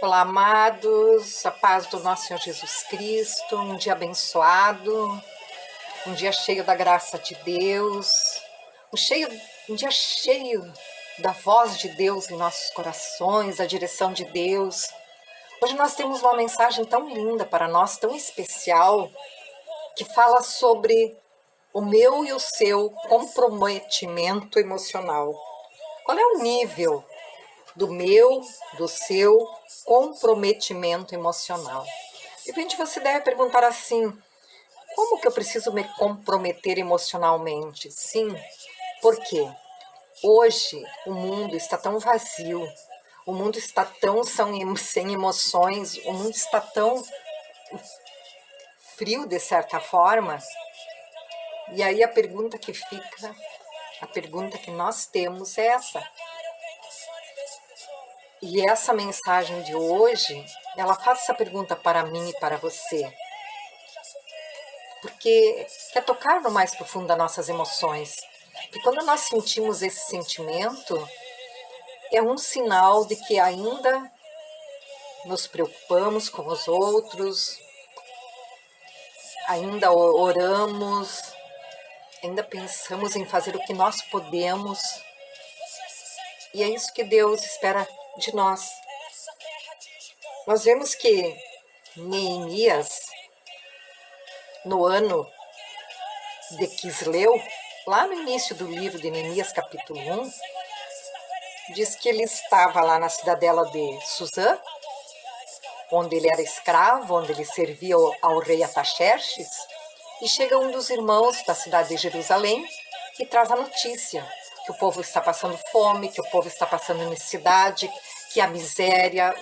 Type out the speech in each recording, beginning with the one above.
Olá, amados, a paz do nosso Senhor Jesus Cristo, um dia abençoado, um dia cheio da graça de Deus, um dia cheio da voz de Deus em nossos corações, a direção de Deus. Hoje nós temos uma mensagem tão linda para nós, tão especial, que fala sobre o meu e o seu comprometimento emocional. Qual é o nível do meu, do seu comprometimento emocional? De repente você deve perguntar assim: como que eu preciso me comprometer emocionalmente? Sim, porque hoje o mundo está tão vazio, o mundo está tão sem emoções, o mundo está tão frio de certa forma. E aí a pergunta que fica, a pergunta que nós temos é essa. E essa mensagem de hoje, ela faz essa pergunta para mim e para você. Porque quer tocar no mais profundo das nossas emoções. E quando nós sentimos esse sentimento, é um sinal de que ainda nos preocupamos com os outros, ainda oramos, ainda pensamos em fazer o que nós podemos. E é isso que Deus espera de nós. Nós vemos que Neemias, no ano de Quisleu, lá no início do livro de Neemias, capítulo 1, diz que ele estava lá na cidadela de Suzã, onde ele era escravo, onde ele servia ao rei Ataxerxes, e chega um dos irmãos da cidade de Jerusalém e traz a notícia que o povo está passando fome, que o povo está passando necessidade, que a miséria,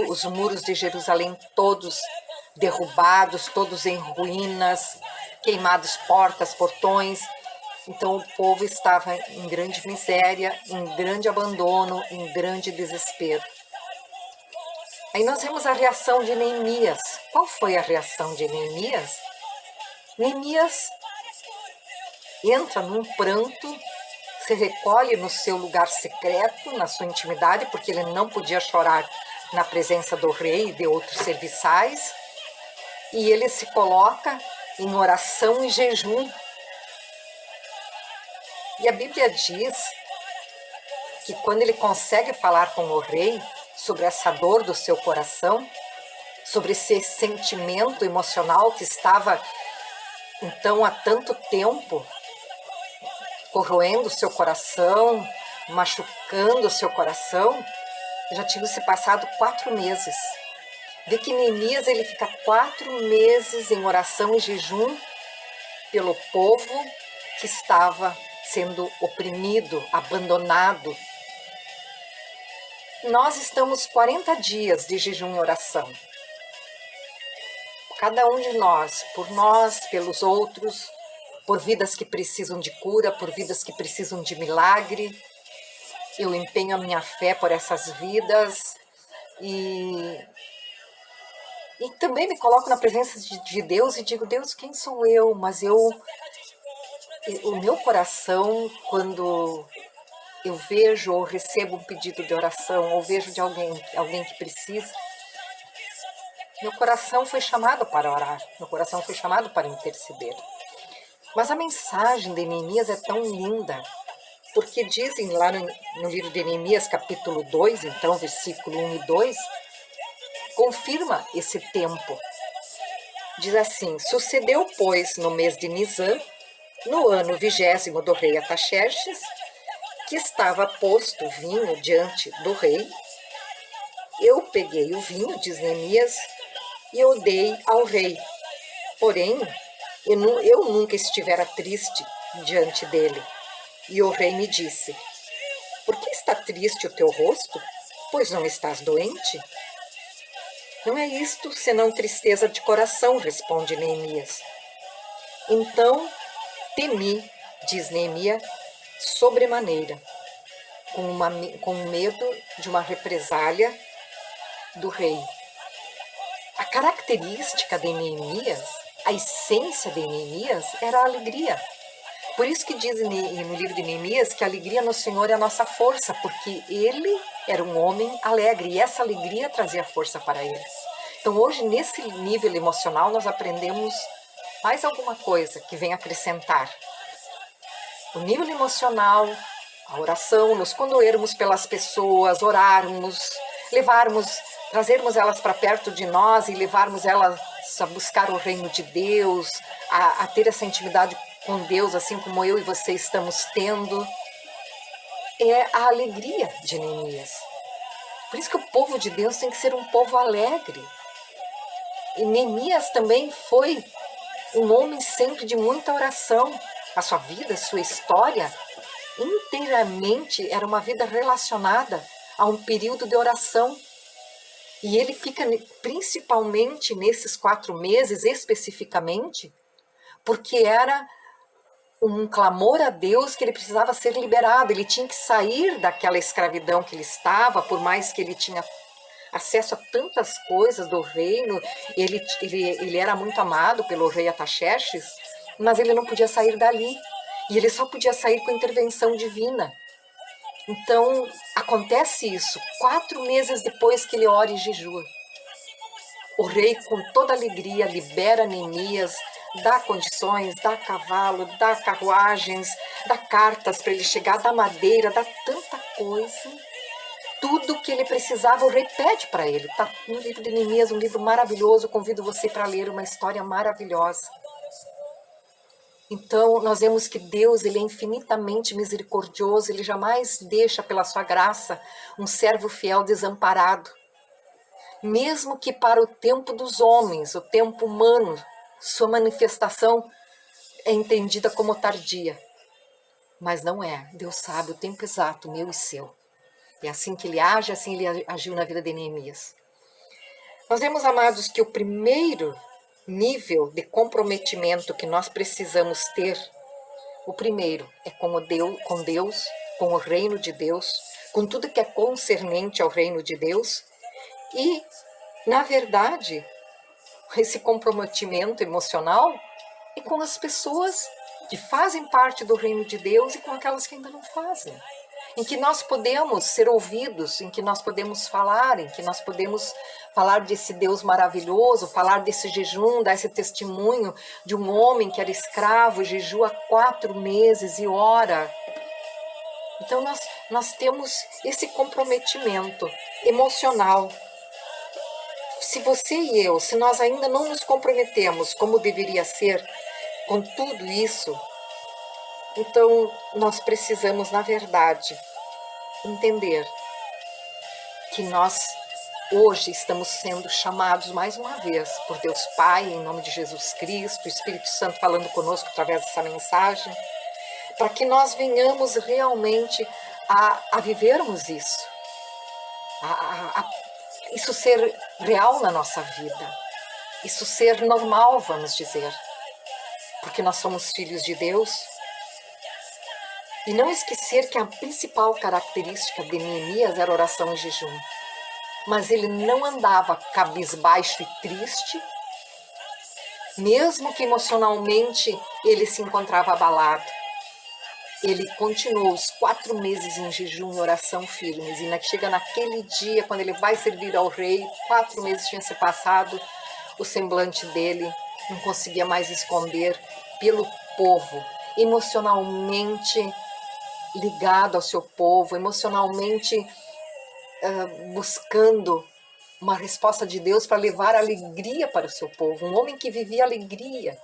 os muros de Jerusalém todos derrubados, todos em ruínas, queimados portas, portões. Então o povo estava em grande miséria, em grande abandono, em grande desespero. Aí nós vemos a reação de Neemias. Qual foi a reação de Neemias? Neemias entra num pranto, se recolhe no seu lugar secreto, na sua intimidade, porque ele não podia chorar na presença do rei e de outros serviçais, e ele se coloca em oração e jejum. E a Bíblia diz que quando ele consegue falar com o rei sobre essa dor do seu coração, sobre esse sentimento emocional que estava, então, há tanto tempo corroendo o seu coração, machucando o seu coração, já tinham se passado 4 meses. Vê que Neemias ele fica 4 meses em oração e jejum pelo povo que estava sendo oprimido, abandonado. Nós estamos 40 dias de jejum e oração. Cada um de nós, por nós, pelos outros, por vidas que precisam de cura, por vidas que precisam de milagre. Eu empenho a minha fé por essas vidas e também me coloco na presença de Deus e digo: Deus, quem sou eu? Mas o meu coração, quando eu vejo ou recebo um pedido de oração, ou vejo de alguém que precisa, meu coração foi chamado para orar, meu coração foi chamado para interceder. Mas a mensagem de Neemias é tão linda, porque dizem lá no livro de Neemias, capítulo 2, então, versículo 1 e 2, confirma esse tempo. Diz assim: sucedeu, pois, no mês de Nisã, no ano 20º do rei Ataxerxes, que estava posto vinho diante do rei, eu peguei o vinho, diz Neemias, e eu dei ao rei. Porém, eu nunca estivera triste diante dele. E o rei me disse: por que está triste o teu rosto? Pois não estás doente? Não é isto senão tristeza de coração, responde Neemias. Então temi, diz Neemias, sobremaneira, com medo de uma represália do rei. A característica de Neemias, a essência de Neemias era a alegria. Por isso que diz no livro de Neemias que a alegria no Senhor é a nossa força, porque Ele era um homem alegre, e essa alegria trazia força para ele. Então hoje, nesse nível emocional, nós aprendemos mais alguma coisa que vem acrescentar. O nível emocional, a oração, nos condoermos pelas pessoas, orarmos, trazermos elas para perto de nós e levarmos elas a buscar o reino de Deus, a ter essa intimidade com Deus, assim como eu e você estamos tendo, é a alegria de Neemias. Por isso que o povo de Deus tem que ser um povo alegre. E Neemias também foi um homem sempre de muita oração. A sua vida, a sua história, inteiramente era uma vida relacionada a um período de oração. E ele fica principalmente nesses 4 meses, especificamente, porque era um clamor a Deus que ele precisava ser liberado. Ele tinha que sair daquela escravidão que ele estava, por mais que ele tinha acesso a tantas coisas do reino. Ele era muito amado pelo rei Ataxerxes, mas ele não podia sair dali. E ele só podia sair com a intervenção divina. Então, acontece isso 4 meses depois que ele ora e jejua. O rei, com toda alegria, libera Neemias, dá condições, dá cavalo, dá carruagens, dá cartas para ele chegar, dá madeira, dá tanta coisa. Tudo que ele precisava, o rei pede para ele. Está no livro de Neemias, um livro maravilhoso. Convido você para ler, uma história maravilhosa. Então, nós vemos que Deus, ele é infinitamente misericordioso, ele jamais deixa, pela sua graça, um servo fiel desamparado. Mesmo que para o tempo dos homens, o tempo humano, sua manifestação é entendida como tardia. Mas não é. Deus sabe o tempo exato, meu e seu. É assim que ele age, assim ele agiu na vida de Neemias. Nós vemos, amados, que o primeiro nível de comprometimento que nós precisamos ter, o primeiro é com Deus, com o reino de Deus, com tudo que é concernente ao reino de Deus. E, na verdade, esse comprometimento emocional é com as pessoas que fazem parte do reino de Deus e com aquelas que ainda não fazem. Em que nós podemos ser ouvidos, em que nós podemos falar, em que nós podemos falar desse Deus maravilhoso, falar desse jejum, dar esse testemunho de um homem que era escravo, jejua 4 meses e ora. Então nós temos esse comprometimento emocional. Se você e eu, se nós ainda não nos comprometemos como deveria ser com tudo isso, então nós precisamos, na verdade, entender que nós hoje estamos sendo chamados mais uma vez por Deus Pai, em nome de Jesus Cristo, o Espírito Santo falando conosco através dessa mensagem, para que nós venhamos realmente a vivermos isso, isso ser real na nossa vida, isso ser normal, vamos dizer, porque nós somos filhos de Deus. E não esquecer que a principal característica de Neemias era oração e jejum. Mas ele não andava cabisbaixo e triste, mesmo que emocionalmente ele se encontrava abalado. Ele continuou os 4 meses em jejum e oração firmes. E chega naquele dia, quando ele vai servir ao rei, 4 meses tinha se passado, o semblante dele não conseguia mais esconder pelo povo, emocionalmente ligado ao seu povo, emocionalmente buscando uma resposta de Deus para levar alegria para o seu povo. Um homem que vivia alegria.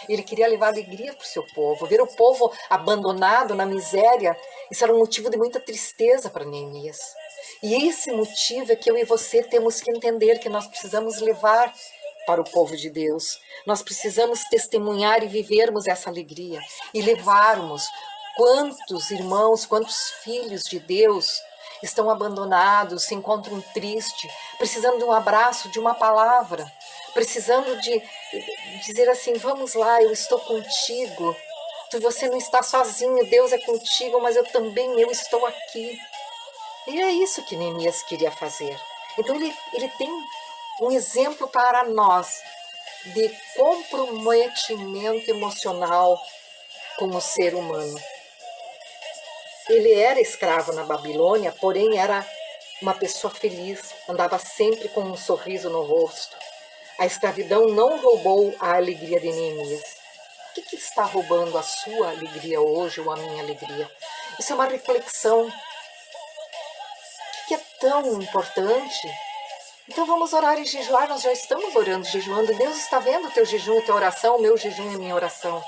Ele queria levar alegria para o seu povo. Ver o povo abandonado na miséria, isso era um motivo de muita tristeza para Neemias. E esse motivo é que eu e você temos que entender que nós precisamos levar para o povo de Deus. Nós precisamos testemunhar e vivermos essa alegria e levarmos. Quantos irmãos, quantos filhos de Deus estão abandonados, se encontram tristes, precisando de um abraço, de uma palavra, precisando de dizer assim, vamos lá, eu estou contigo, você não está sozinho, Deus é contigo, mas eu estou aqui. E é isso que Neemias queria fazer. Então ele tem um exemplo para nós de comprometimento emocional com o ser humano. Ele era escravo na Babilônia, porém era uma pessoa feliz, andava sempre com um sorriso no rosto. A escravidão não roubou a alegria de Neemias. O que está roubando a sua alegria hoje ou a minha alegria? Isso é uma reflexão. O que é tão importante? Então vamos orar e jejuar, nós já estamos orando e jejuando. Deus está vendo o teu jejum e a tua oração, o meu jejum e a minha oração.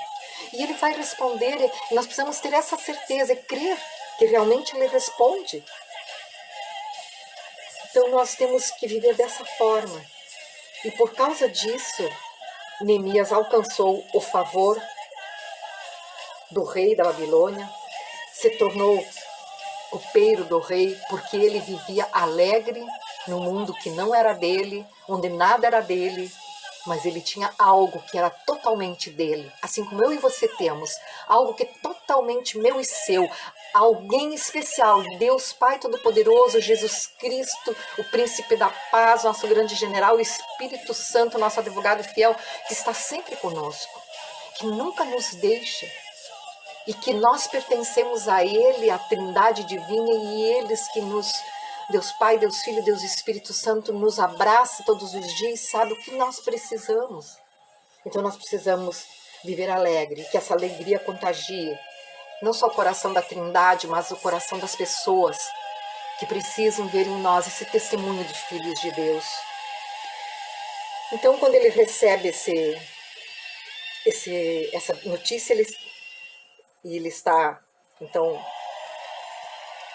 E Ele vai responder, e nós precisamos ter essa certeza e crer que realmente Ele responde. Então nós temos que viver dessa forma. E por causa disso, Neemias alcançou o favor do rei da Babilônia, se tornou copeiro do rei, porque ele vivia alegre no mundo que não era dele, onde nada era dele, mas ele tinha algo que era totalmente dele, assim como eu e você temos, algo que é totalmente meu e seu, alguém especial, Deus Pai Todo-Poderoso, Jesus Cristo, o Príncipe da Paz, nosso grande general, o Espírito Santo, nosso advogado fiel, que está sempre conosco, que nunca nos deixa, e que nós pertencemos a Ele, a Trindade Divina, e eles que nos, Deus Pai, Deus Filho, Deus Espírito Santo, nos abraça todos os dias, sabe o que nós precisamos. Então nós precisamos viver alegre, que essa alegria contagie, não só o coração da Trindade, mas o coração das pessoas que precisam ver em nós esse testemunho de filhos de Deus. Então quando ele recebe essa notícia, ele está, então,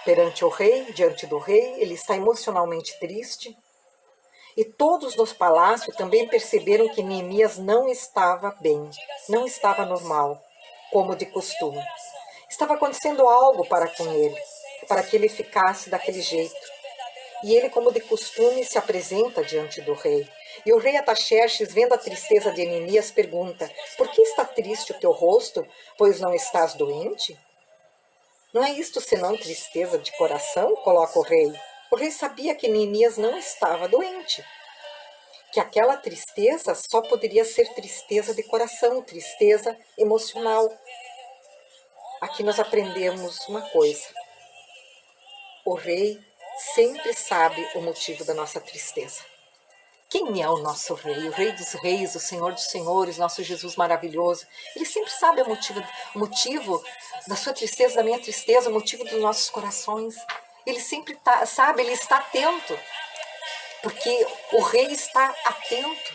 perante o rei, diante do rei, ele está emocionalmente triste. E todos nos palácios também perceberam que Neemias não estava bem, não estava normal, como de costume. Estava acontecendo algo para com ele, para que ele ficasse daquele jeito. E ele, como de costume, se apresenta diante do rei. E o rei Ataxerxes, vendo a tristeza de Neemias, pergunta: por que está triste o teu rosto, pois não estás doente? Não é isto senão tristeza de coração? Coloca o rei. O rei sabia que Neemias não estava doente, que aquela tristeza só poderia ser tristeza de coração, tristeza emocional. Aqui nós aprendemos uma coisa: o rei sempre sabe o motivo da nossa tristeza. Quem é o nosso rei? O rei dos reis, o senhor dos senhores, nosso Jesus maravilhoso. Ele sempre sabe o motivo da sua tristeza, da minha tristeza, o motivo dos nossos corações. Ele sempre sabe, ele está atento. Porque o rei está atento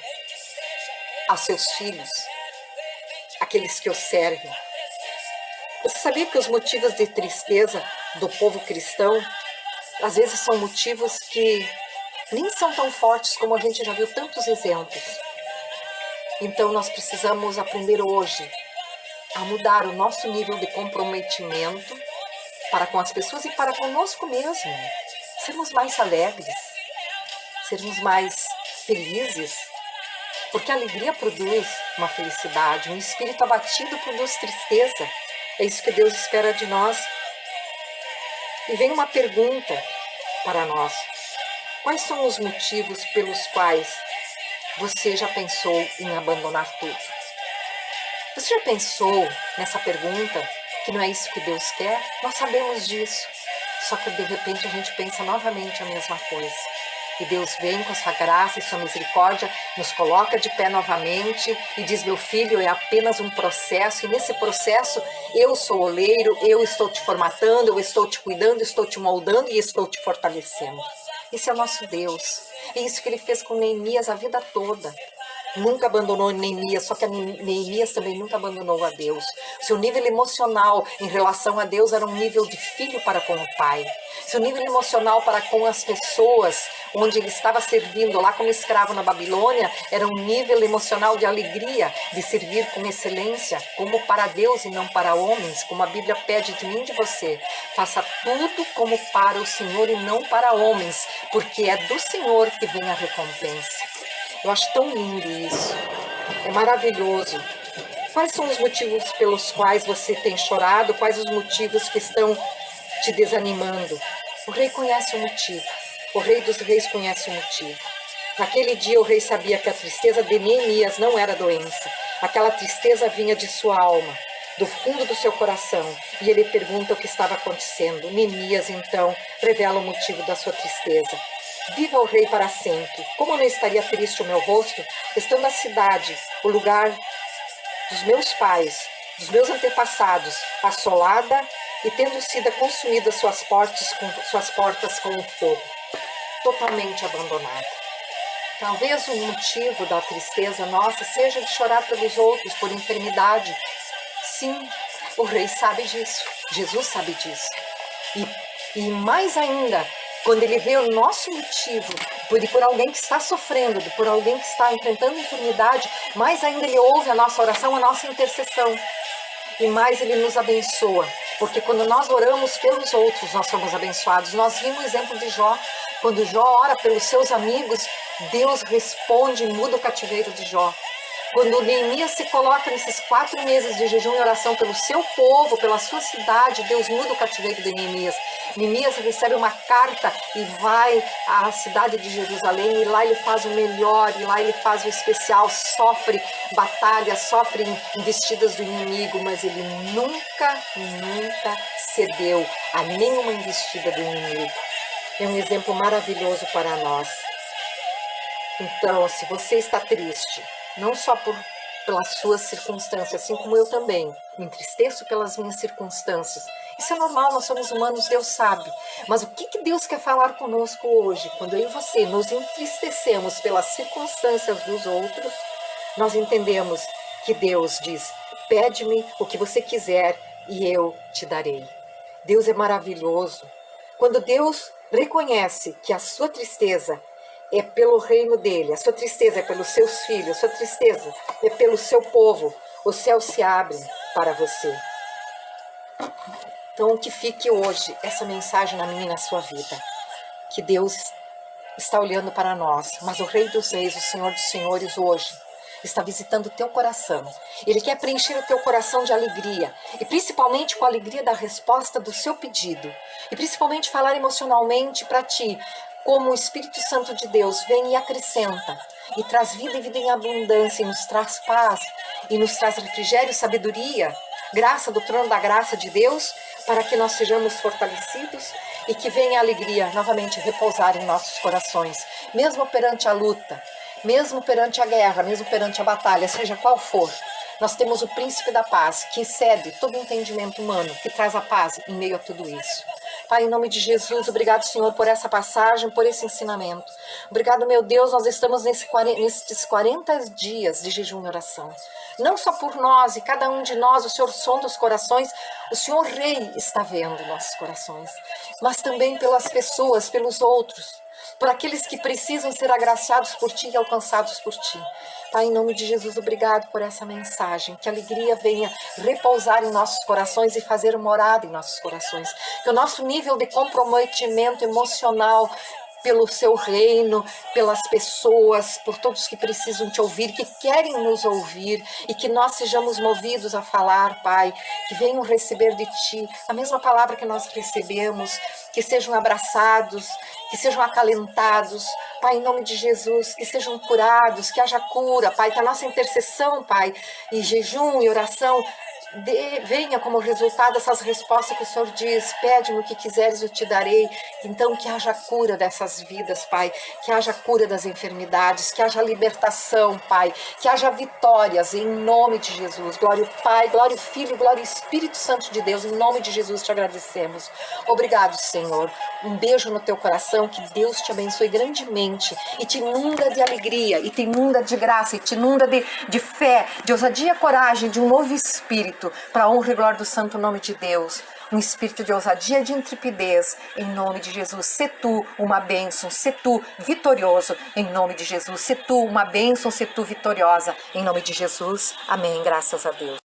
aos seus filhos, aqueles que o servem. Você sabia que os motivos de tristeza do povo cristão, às vezes são motivos que nem são tão fortes como a gente já viu tantos exemplos. Então nós precisamos aprender hoje a mudar o nosso nível de comprometimento para com as pessoas e para conosco mesmo. Sermos mais alegres, sermos mais felizes, porque a alegria produz uma felicidade, um espírito abatido produz tristeza. É isso que Deus espera de nós. E vem uma pergunta para nós: quais são os motivos pelos quais você já pensou em abandonar tudo? Você já pensou nessa pergunta, que não é isso que Deus quer? Nós sabemos disso, só que de repente a gente pensa novamente a mesma coisa. E Deus vem com a sua graça e sua misericórdia, nos coloca de pé novamente e diz: meu filho, é apenas um processo, e nesse processo eu sou oleiro, eu estou te formatando, eu estou te cuidando, estou te moldando e estou te fortalecendo. Esse é o nosso Deus. É isso que ele fez com Neemias a vida toda. Nunca abandonou Neemias, só que Neemias também nunca abandonou a Deus. Seu nível emocional em relação a Deus era um nível de filho para com o pai. Seu nível emocional para com as pessoas onde ele estava servindo lá como escravo na Babilônia era um nível emocional de alegria, de servir com excelência, como para Deus e não para homens, como a Bíblia pede de mim e de você. Faça tudo como para o Senhor e não para homens, porque é do Senhor que vem a recompensa. Eu acho tão lindo isso. É maravilhoso. Quais são os motivos pelos quais você tem chorado? Quais os motivos que estão te desanimando? O rei conhece o motivo. O rei dos reis conhece o motivo. Naquele dia o rei sabia que a tristeza de Neemias não era doença. Aquela tristeza vinha de sua alma. do fundo do seu coração, e ele pergunta o que estava acontecendo. Neemias, então, revela o motivo da sua tristeza. Viva o rei para sempre! Como não estaria triste o meu rosto, estando a cidade, o lugar dos meus pais, dos meus antepassados, assolada e tendo sido consumidas suas portas com o fogo, totalmente abandonada. Talvez o motivo da tristeza nossa seja de chorar pelos outros, por enfermidade. Sim, o rei sabe disso, Jesus sabe disso. E mais ainda, quando ele vê o nosso motivo, por alguém que está sofrendo, por alguém que está enfrentando enfermidade, mais ainda ele ouve a nossa oração, a nossa intercessão. E mais ele nos abençoa, porque quando nós oramos pelos outros, nós somos abençoados. Nós vimos o exemplo de Jó. Quando Jó ora pelos seus amigos, Deus responde e muda o cativeiro de Jó. Quando Neemias se coloca nesses 4 meses de jejum e oração pelo seu povo, pela sua cidade, Deus muda o cativeiro de Neemias. Neemias recebe uma carta e vai à cidade de Jerusalém, e lá ele faz o melhor, e lá ele faz o especial, sofre batalhas, sofre investidas do inimigo, mas ele nunca cedeu a nenhuma investida do inimigo. É um exemplo maravilhoso para nós. Então, se você está triste, não só pelas suas circunstâncias, assim como eu também me entristeço pelas minhas circunstâncias. Isso é normal, nós somos humanos, Deus sabe. Mas o que Deus quer falar conosco hoje? Quando eu e você nos entristecemos pelas circunstâncias dos outros, nós entendemos que Deus diz: pede-me o que você quiser e eu te darei. Deus é maravilhoso. Quando Deus reconhece que a sua tristeza é pelo reino dele, a sua tristeza é pelos seus filhos, a sua tristeza é pelo seu povo, o céu se abre para você. Então, que fique hoje essa mensagem na minha e na sua vida, que Deus está olhando para nós, mas o Rei dos Reis, o Senhor dos Senhores, hoje está visitando o teu coração. Ele quer preencher o teu coração de alegria, e principalmente com a alegria da resposta do seu pedido, e principalmente falar emocionalmente para ti, como o Espírito Santo de Deus vem e acrescenta, e traz vida e vida em abundância, e nos traz paz, e nos traz refrigério, sabedoria, graça do trono da graça de Deus, para que nós sejamos fortalecidos e que venha a alegria novamente repousar em nossos corações, mesmo perante a luta, mesmo perante a guerra, mesmo perante a batalha, seja qual for. Nós temos o príncipe da paz, que excede todo entendimento humano, que traz a paz em meio a tudo isso. Pai, em nome de Jesus, obrigado, Senhor, por essa passagem, por esse ensinamento. Obrigado, meu Deus, nós estamos nesses 40 dias de jejum e oração. Não só por nós e cada um de nós, o Senhor sonda os corações, o Senhor Rei está vendo nossos corações, mas também pelas pessoas, pelos outros, por aqueles que precisam ser agraciados por Ti e alcançados por Ti. Pai, em nome de Jesus, obrigado por essa mensagem. Que a alegria venha repousar em nossos corações e fazer morada em nossos corações. Que o nosso nível de comprometimento emocional pelo Seu reino, pelas pessoas, por todos que precisam Te ouvir, que querem nos ouvir, e que nós sejamos movidos a falar, Pai, que venham receber de Ti a mesma palavra que nós recebemos, que sejam abraçados, que sejam acalentados, Pai, em nome de Jesus, que sejam curados, que haja cura, Pai, que a nossa intercessão, Pai, e jejum e oração venha como resultado essas respostas que o Senhor diz: pede-me o que quiseres, eu te darei. Então que haja cura dessas vidas, Pai, que haja cura das enfermidades, que haja libertação, Pai, que haja vitórias em nome de Jesus. Glória ao Pai, glória ao Filho, glória ao Espírito Santo de Deus, em nome de Jesus te agradecemos. Obrigado, Senhor. Um beijo no teu coração, que Deus te abençoe grandemente e te inunda de alegria, e te inunda de graça, e te inunda de fé, de ousadia, coragem, de um novo espírito, para a honra e glória do santo nome de Deus. Um espírito de ousadia e de intrepidez, em nome de Jesus. Sê tu uma bênção, sê tu vitorioso, em nome de Jesus. Sê tu uma bênção, sê tu vitoriosa, em nome de Jesus. Amém, graças a Deus.